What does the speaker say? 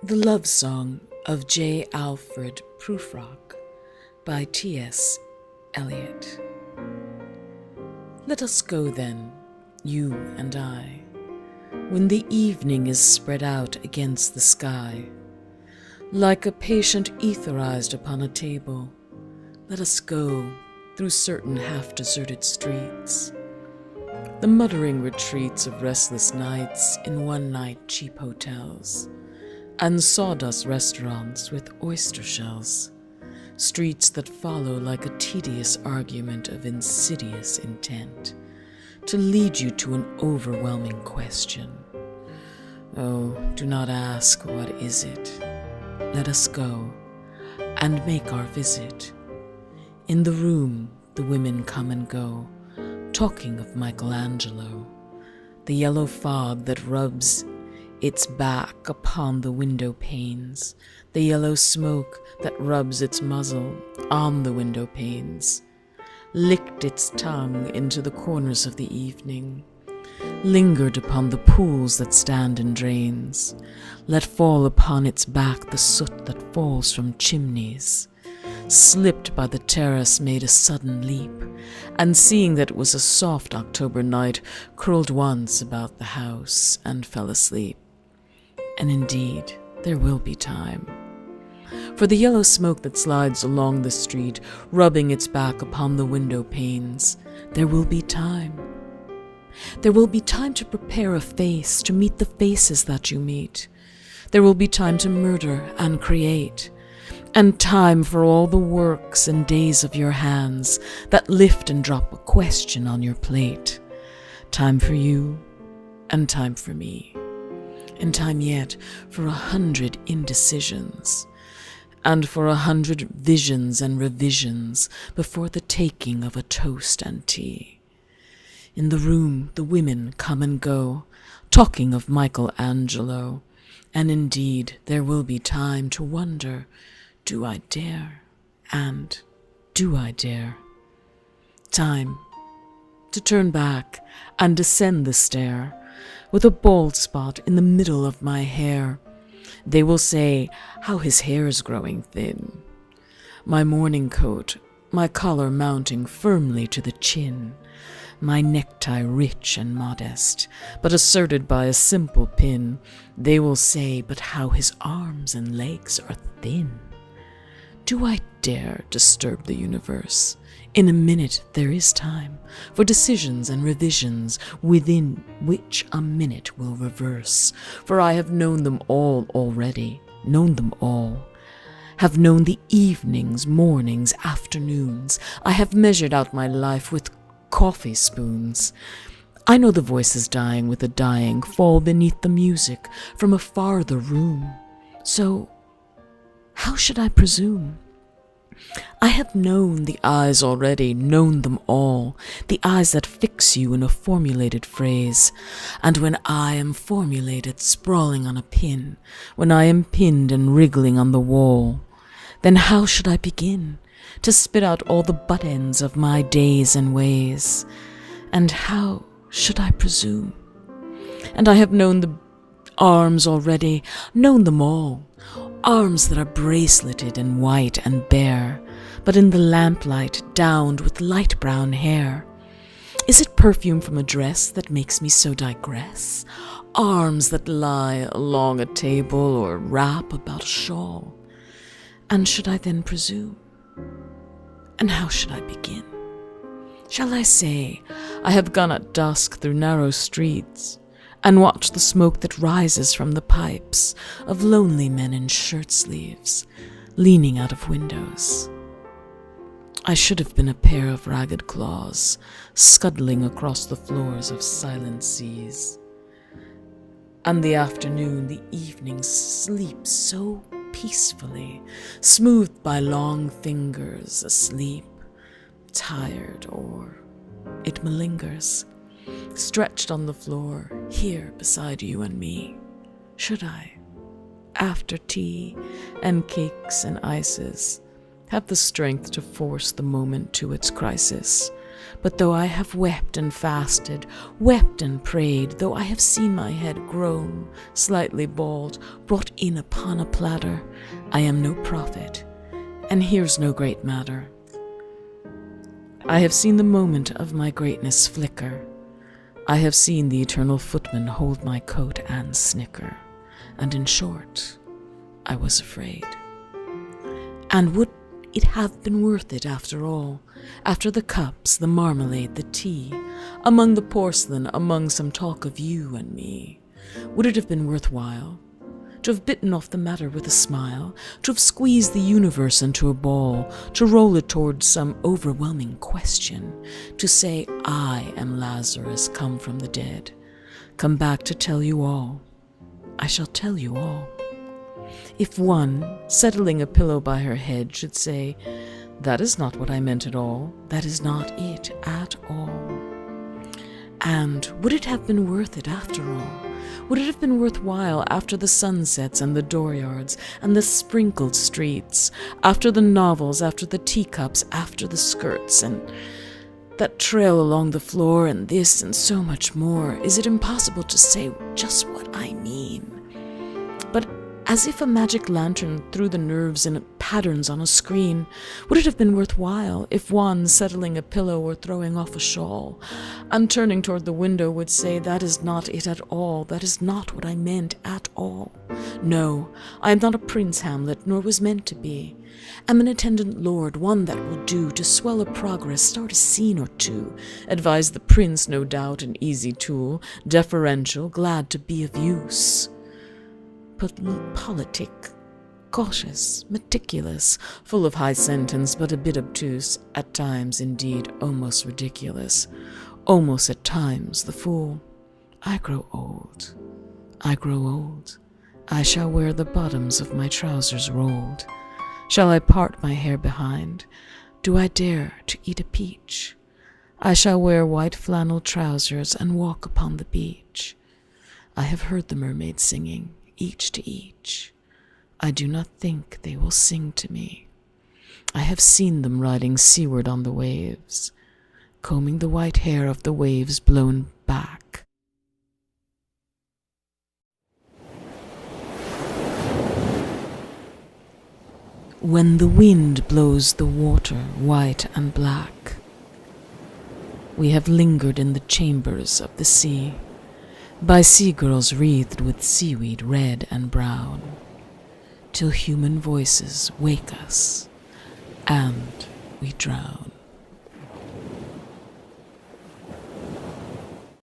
The Lovesong of J. Alfred Prufrock by T.S. Eliot. Let us go then, you and I, when the evening is spread out against the sky. Like a patient etherized upon a table, let us go through certain half-deserted streets, the muttering retreats of restless nights in one-night cheap hotels, and sawdust restaurants with oyster shells, streets that follow like a tedious argument of insidious intent, to lead you to an overwhelming question. Oh, do not ask, what is it? Let us go and make our visit. In the room the women come and go, talking of Michelangelo, the yellow fog that rubs its back upon the window panes, the yellow smoke that rubs its muzzle on the window panes, licked its tongue into the corners of the evening, lingered upon the pools that stand in drains, let fall upon its back the soot that falls from chimneys, slipped by the terrace, made a sudden leap, and seeing that it was a soft October night, curled once about the house and fell asleep. And indeed, there will be time. For the yellow smoke that slides along the street, rubbing its back upon the window panes, there will be time. There will be time to prepare a face, to meet the faces that you meet. There will be time to murder and create, and time for all the works and days of your hands that lift and drop a question on your plate. Time for you, and time for me. And time yet for 100 indecisions, and for 100 visions and revisions before the taking of a toast and tea. In the room the women come and go, talking of Michelangelo, and indeed there will be time to wonder, do I dare, and do I dare? Time to turn back and descend the stair, with a bald spot in the middle of my hair. They will say, how his hair's growing thin. My morning coat, my collar mounting firmly to the chin, my necktie rich and modest, but asserted by a simple pin. They will say, but how his arms and legs are thin. Do I dare disturb the universe? In a minute there is time for decisions and revisions, within which a minute will reverse. For I have known them all already, known them all. Have known the evenings, mornings, afternoons. I have measured out my life with coffee spoons. I know the voices dying with the dying fall beneath the music from a farther room. So how should I presume? I have known the eyes already, known them all, the eyes that fix you in a formulated phrase. And when I am formulated, sprawling on a pin, when I am pinned and wriggling on the wall, then how should I begin to spit out all the butt ends of my days and ways? And how should I presume? And I have known the arms already, known them all, arms that are braceleted and white and bare, but in the lamplight downed with light brown hair. Is it perfume from a dress that makes me so digress? Arms that lie along a table or wrap about a shawl. And should I then presume? And how should I begin? Shall I say I have gone at dusk through narrow streets, and watch the smoke that rises from the pipes of lonely men in shirt sleeves, leaning out of windows? I should have been a pair of ragged claws, scuttling across the floors of silent seas. And the afternoon, the evening sleeps so peacefully, smoothed by long fingers, asleep, tired, or it malingers, stretched on the floor, here beside you and me. Should I, after tea and cakes and ices, have the strength to force the moment to its crisis, But though I have wept and fasted, wept and prayed, though I have seen my head grown, slightly bald, brought in upon a platter, I am no prophet, and here's no great matter. I have seen the moment of my greatness flicker. I have seen the eternal footman hold my coat and snicker, and in short, I was afraid. And would it have been worth it after all, after the cups, the marmalade, the tea, among the porcelain, among some talk of you and me? Would it have been worthwhile to have bitten off the matter with a smile, to have squeezed the universe into a ball, to roll it towards some overwhelming question, to say, I am Lazarus come from the dead, come back to tell you all? I shall tell you all. If one, settling a pillow by her head, should say, that is not what I meant at all, that is not it at all. And would it have been worth it after all? Would it have been worthwhile after the sunsets and the dooryards and the sprinkled streets, after the novels, after the teacups, after the skirts, and that trail along the floor, and this and so much more? Is it impossible to say just what I mean? But as if a magic lantern threw the nerves in patterns on a screen, would it have been worthwhile if one, settling a pillow or throwing off a shawl, and turning toward the window, would say, that is not it at all, that is not what I meant at all? No, I am not a Prince Hamlet, nor was meant to be. Am an attendant lord, one that will do to swell a progress, start a scene or two, advise the prince, no doubt, an easy tool, deferential, glad to be of use. Politic, cautious, meticulous, full of high sentence, but a bit obtuse, at times, indeed, almost ridiculous, almost at times the fool. I grow old, I grow old. I shall wear the bottoms of my trousers rolled. Shall I part my hair behind? Do I dare to eat a peach? I shall wear white flannel trousers and walk upon the beach. I have heard the mermaids singing, each to each. I do not think they will sing to me. I have seen them riding seaward on the waves, combing the white hair of the waves blown back. When the wind blows the water white and black, we have lingered in the chambers of the sea, by sea-girls wreathed with seaweed red and brown, till human voices wake us, and we drown.